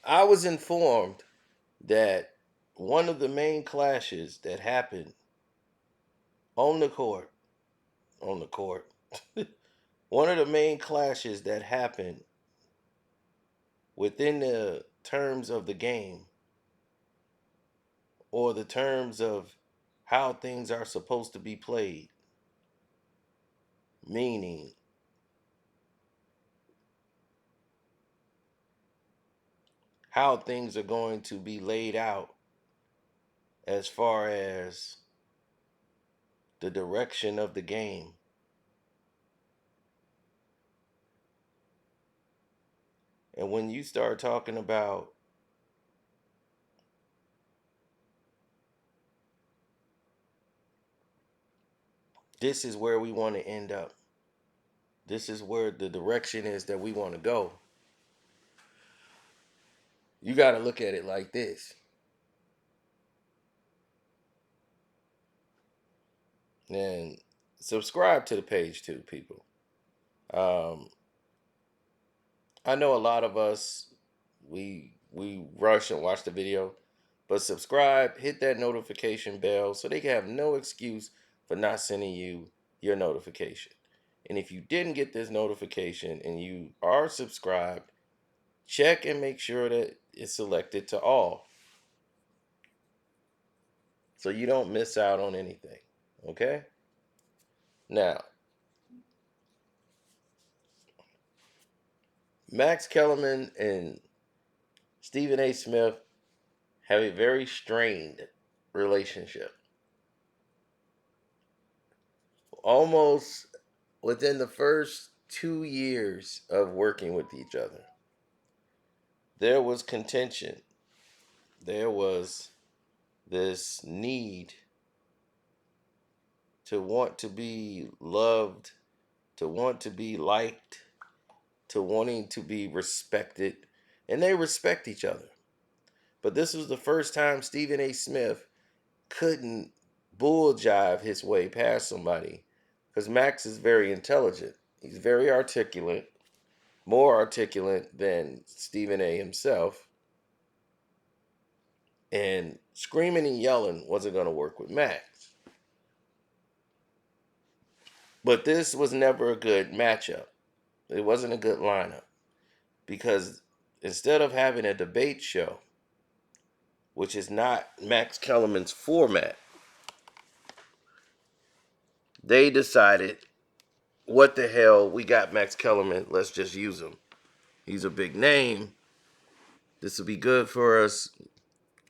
I was informed that one of the main clashes that happened on the court, on the court, one of the main clashes that happened within the terms of the game or the terms of how things are supposed to be played, meaning how things are going to be laid out as far as the direction of the game. And when you start talking about this is where we want to end up, this is where the direction is that we want to go, you got to look at it like this. And subscribe to the page too, people. Um, I know a lot of us we rush and watch the video, but subscribe, hit that notification bell so they can have no excuse for not sending you your notification. And if you didn't get this notification and you are subscribed, check and make sure that it's selected to all so you don't miss out on anything. Okay? Now, Max Kellerman and Stephen A. Smith have a very strained relationship. Almost within the first 2 years of working with each other, there was contention. There was this need to want to be loved, to want to be liked, to wanting to be respected, and they respect each other. But this was the first time Stephen A. Smith couldn't bull jive his way past somebody because Max is very intelligent. He's very articulate, more articulate than Stephen A. himself. And screaming and yelling wasn't going to work with Max. But this was never a good matchup. It wasn't a good lineup because instead of having a debate show, which is not Max Kellerman's format, they decided, what the hell, we got Max Kellerman, let's just use him. He's a big name. This will be good for us,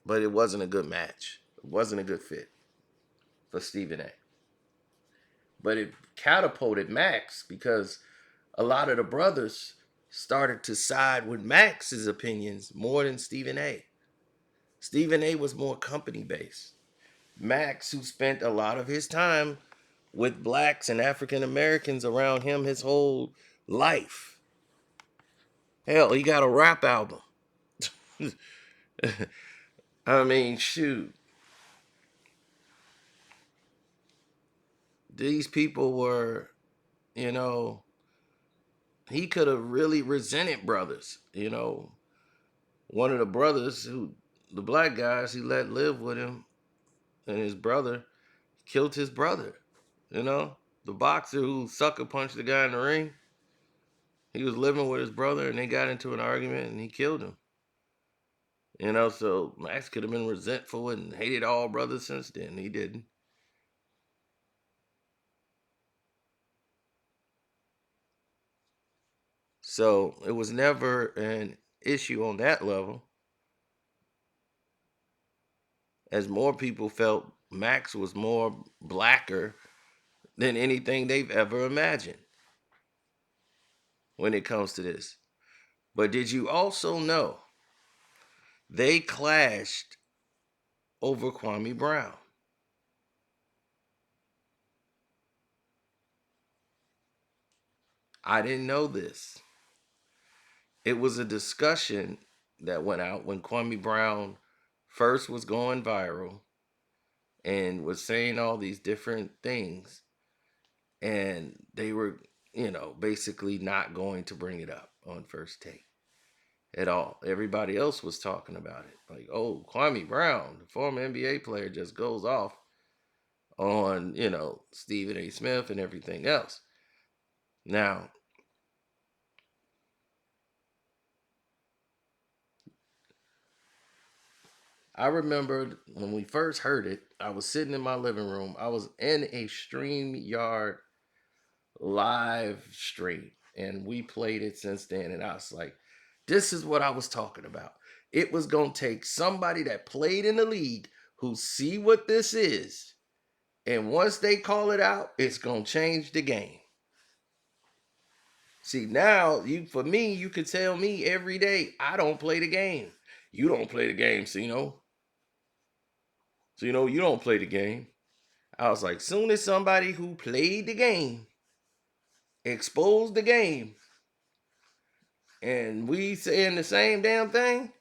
but it wasn't a good match. It wasn't a good fit for Stephen A. But it catapulted Max because a lot of the brothers started to side with Max's opinions more than Stephen A. Stephen A was more company based. Max, who spent a lot of his time with blacks and African Americans around him his whole life. Hell, he got a rap album. I mean, shoot. These people were, you know, he could have really resented brothers. One of the brothers the black guys he let live with him and his brother killed his brother. The boxer who sucker punched the guy in the ring, he was living with his brother and they got into an argument and he killed him. So Max could have been resentful and hated all brothers since then. He didn't. So it was never an issue on that level, as more people felt Max was more blacker than anything they've ever imagined when it comes to this. But did you also know they clashed over Kwame Brown? I didn't know this. It was a discussion that went out when Kwame Brown first was going viral and was saying all these different things. And they were, basically not going to bring it up on first take. at all. Everybody else was talking about it. Like, oh, Kwame Brown, the former NBA player, just goes off on, Stephen A. Smith and everything else. Now, I remember when we first heard it, I was sitting in my living room. I was in a StreamYard live stream, and we played it since then. And I was like, this is what I was talking about. It was going to take somebody that played in the league who see what this is. And once they call it out, it's going to change the game. See, now for me, you could tell me every day, I don't play the game. You don't play the game, so you don't play the game. I was like, soon as somebody who played the game exposed the game, and we saying the same damn thing,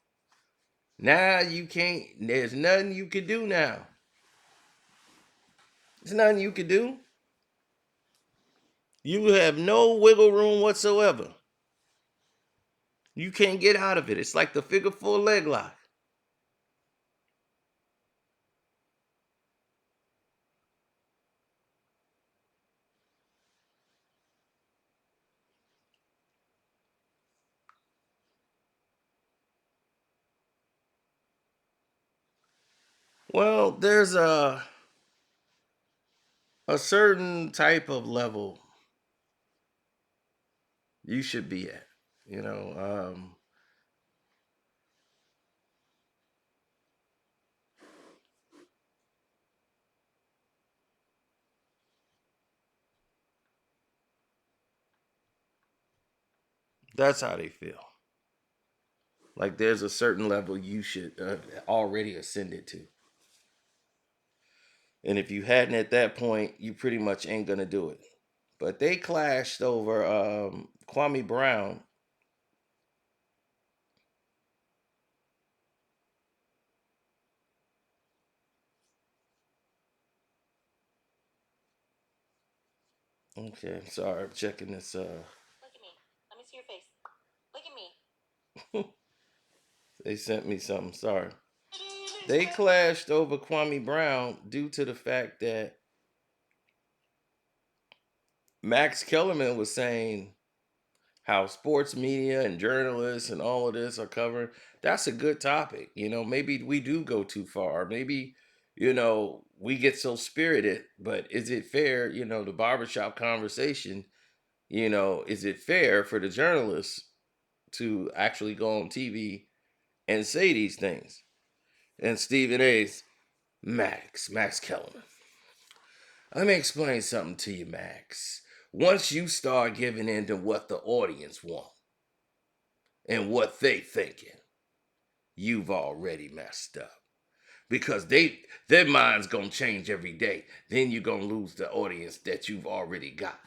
now you can't. There's nothing you could do now. There's nothing you could do. You have no wiggle room whatsoever. You can't get out of it. It's like the figure four leg lock. Well, there's a certain type of level you should be at. You know, that's how they feel. Like there's a certain level you should already ascended to. And if you hadn't at that point, you pretty much ain't gonna do it. But they clashed over Kwame Brown. Okay, sorry, I'm checking this. Look at me. Let me see your face. Look at me. They sent me something. Sorry. They clashed over Kwame Brown due to the fact that Max Kellerman was saying how sports media and journalists and all of this are covering. That's a good topic. Maybe we do go too far. Maybe, we get so spirited, but is it fair, the barbershop conversation, is it fair for the journalists to actually go on TV and say these things? And Stephen A's Max Kellerman. Let me explain something to you, Max. Once you start giving in to what the audience want and what they thinking, you've already messed up. Because their mind's gonna change every day. Then you're gonna lose the audience that you've already got.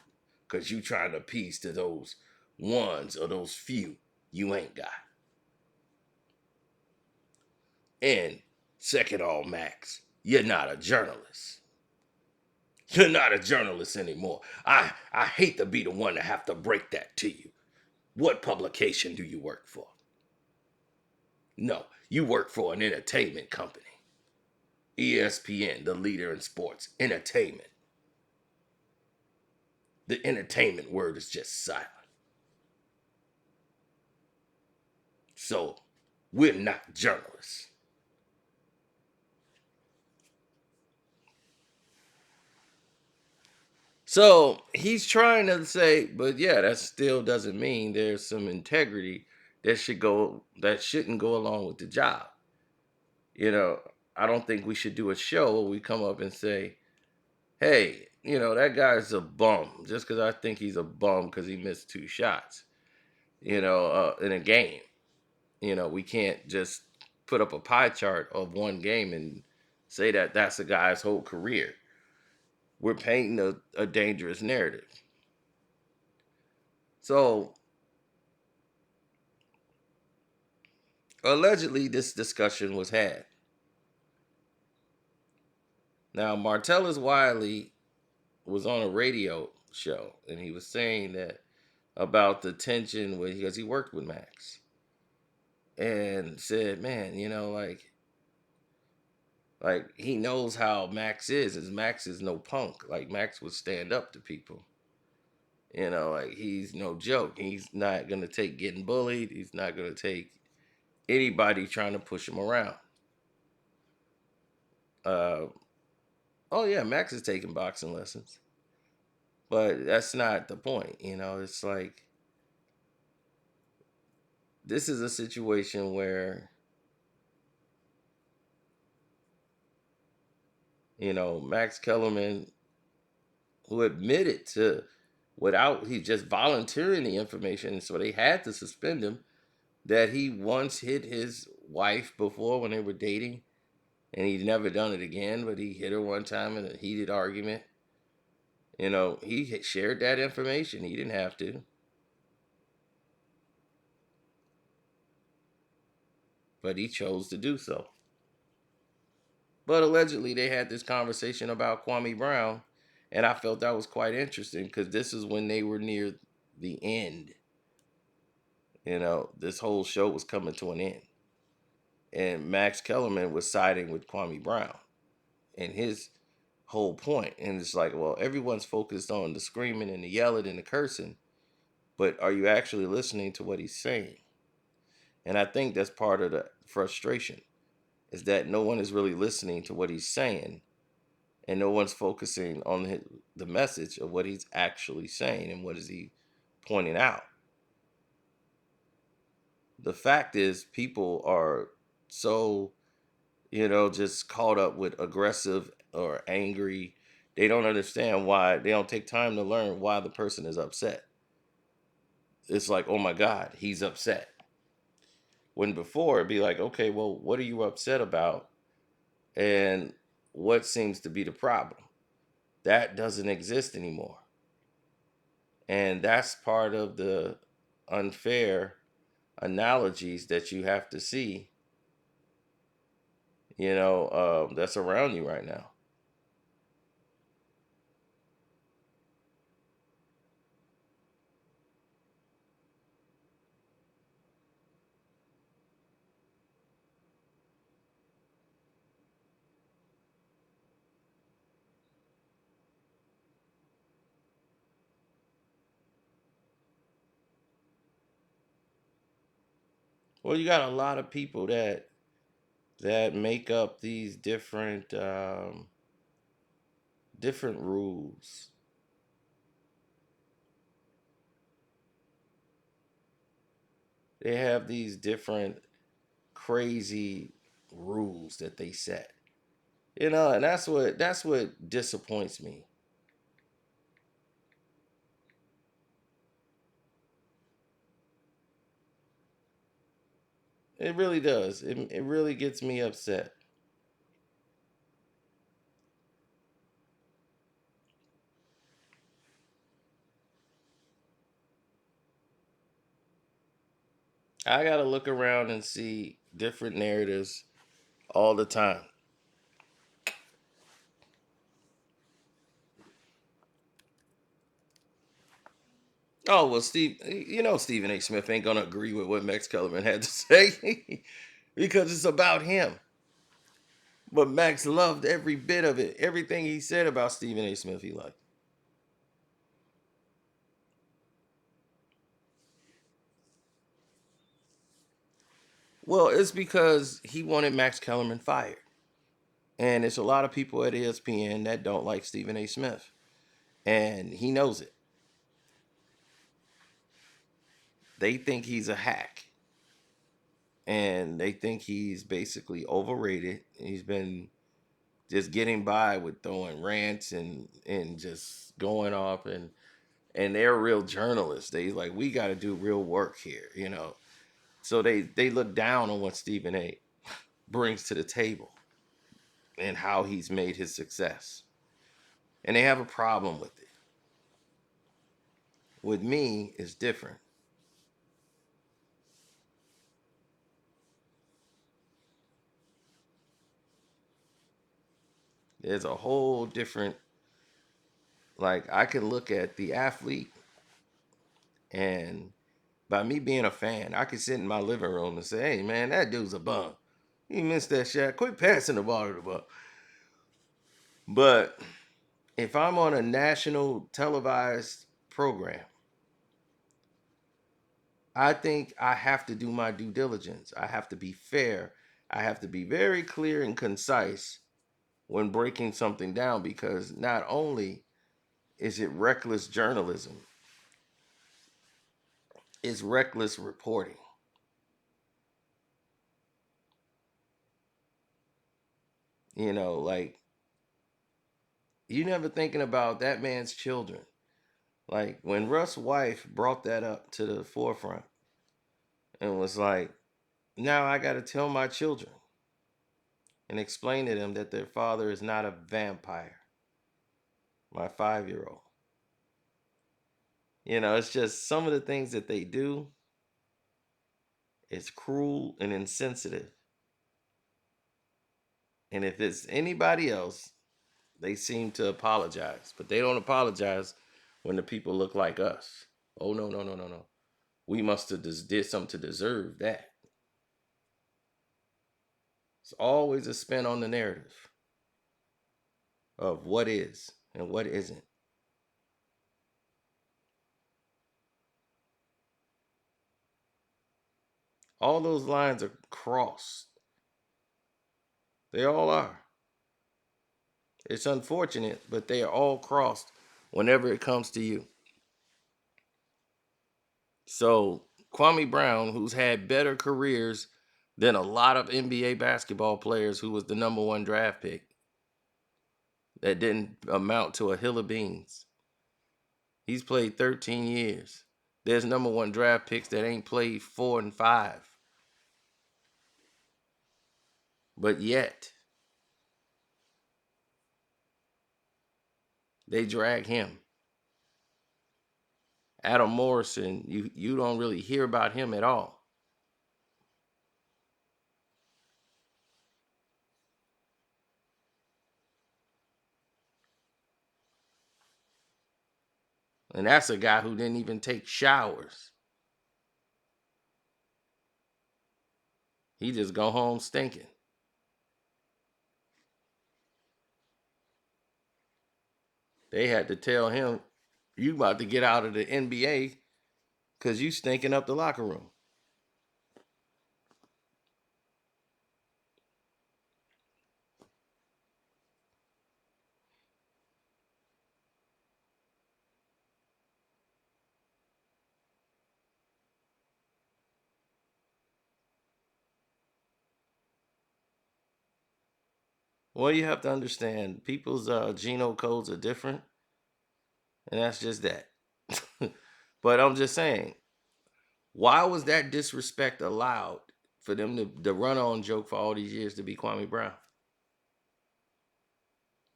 Cause you trying to appease to those ones or those few you ain't got. And second all, Max, you're not a journalist. You're not a journalist anymore. I hate to be the one to have to break that to you. What publication do you work for? No, you work for an entertainment company. ESPN, the leader in sports, entertainment. The entertainment word is just silent. So, we're not journalists. So, he's trying to say, but yeah, that still doesn't mean there's some integrity that shouldn't go along with the job. You know, I don't think we should do a show where we come up and say, hey, that guy's a bum just because I think he's a bum because he missed two shots, in a game. We can't just put up a pie chart of one game and say that that's a guy's whole career. We're painting a dangerous narrative. So, allegedly, this discussion was had. Now, Martellus Wiley was on a radio show and he was saying that about the tension because he worked with Max. and said, "Man, like he knows how Max is. As Max is no punk. Like Max would stand up to people. Like he's no joke. He's not gonna take getting bullied. He's not gonna take anybody trying to push him around. Uh, oh yeah, Max is taking boxing lessons, but that's not the point. It's like this is a situation where Max Kellerman, who admitted to without he just volunteering the information, so they had to suspend him, that he once hit his wife before when they were dating, and he'd never done it again, but he hit her one time in a heated argument. He shared that information. He didn't have to, but he chose to do so. But allegedly, they had this conversation about Kwame Brown, and I felt that was quite interesting because this is when they were near the end. This whole show was coming to an end, and Max Kellerman was siding with Kwame Brown and his whole point. And it's like, well, everyone's focused on the screaming and the yelling and the cursing, but are you actually listening to what he's saying? And I think that's part of the frustration is that no one is really listening to what he's saying, and no one's focusing on the message of what he's actually saying and what is he pointing out. The fact is, people are so just caught up with aggressive or angry. They don't understand why. They don't take time to learn why the person is upset. It's like, oh my God, he's upset. When before it'd be like, okay, well, what are you upset about? And what seems to be the problem? That doesn't exist anymore. And that's part of the unfair analogies that you have to see, that's around you right now. Well, you got a lot of people that make up these different rules. They have these different crazy rules that they set. And that's what disappoints me. It really does. It really gets me upset. I got to look around and see different narratives all the time. Oh well, Steve. Stephen A. Smith ain't gonna agree with what Max Kellerman had to say because it's about him. But Max loved every bit of it. Everything he said about Stephen A. Smith, he liked. Well, it's because he wanted Max Kellerman fired, and it's a lot of people at ESPN that don't like Stephen A. Smith, and he knows it. They think he's a hack, and they think he's basically overrated. He's been just getting by with throwing rants and just going off, and they're real journalists. They like, we got to do real work here. So they look down on what Stephen A brings to the table and how he's made his success, and they have a problem with it. With me, it's different. There's a whole different, like, I could look at the athlete, and by me being a fan, I could sit in my living room and say, hey, man, that dude's a bum. He missed that shot. Quit passing the ball to the ball. But if I'm on a national televised program, I think I have to do my due diligence. I have to be fair. I have to be very clear and concise when breaking something down, because not only is it reckless journalism, it's reckless reporting. Like, you never thinking about that man's children. Like when Russ' wife brought that up to the forefront and was like, now I got to tell my children and explain to them that their father is not a vampire. My 5-year-old. It's just some of the things that they do. It's cruel and insensitive. And if it's anybody else, they seem to apologize. But they don't apologize when the people look like us. Oh, no, no, no, no, no. We must have did something to deserve that. It's always a spin on the narrative of what is and what isn't. All those lines are crossed. They all are. It's unfortunate, but they are all crossed whenever it comes to you. So, Kwame Brown, who's had better careers than a lot of NBA basketball players, who was the number one draft pick, that didn't amount to a hill of beans. He's played 13 years. There's number one draft picks that ain't played 4 and 5. But yet, they drag him. Adam Morrison, you don't really hear about him at all. And that's a guy who didn't even take showers. He just go home stinking. They had to tell him, you about to get out of the NBA because you stinking up the locker room. Well, you have to understand, people's geno codes are different, and that's just that. But I'm just saying, why was that disrespect allowed for them to run on joke for all these years to be Kwame Brown?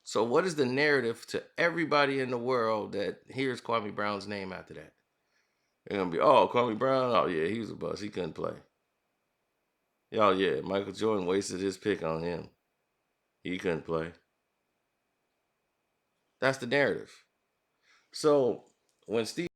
So what is the narrative to everybody in the world that hears Kwame Brown's name after that? They're gonna be, oh, Kwame Brown, oh yeah, he was a bust. He couldn't play. Oh yeah, Michael Jordan wasted his pick on him. He couldn't play. That's the narrative. So when Steve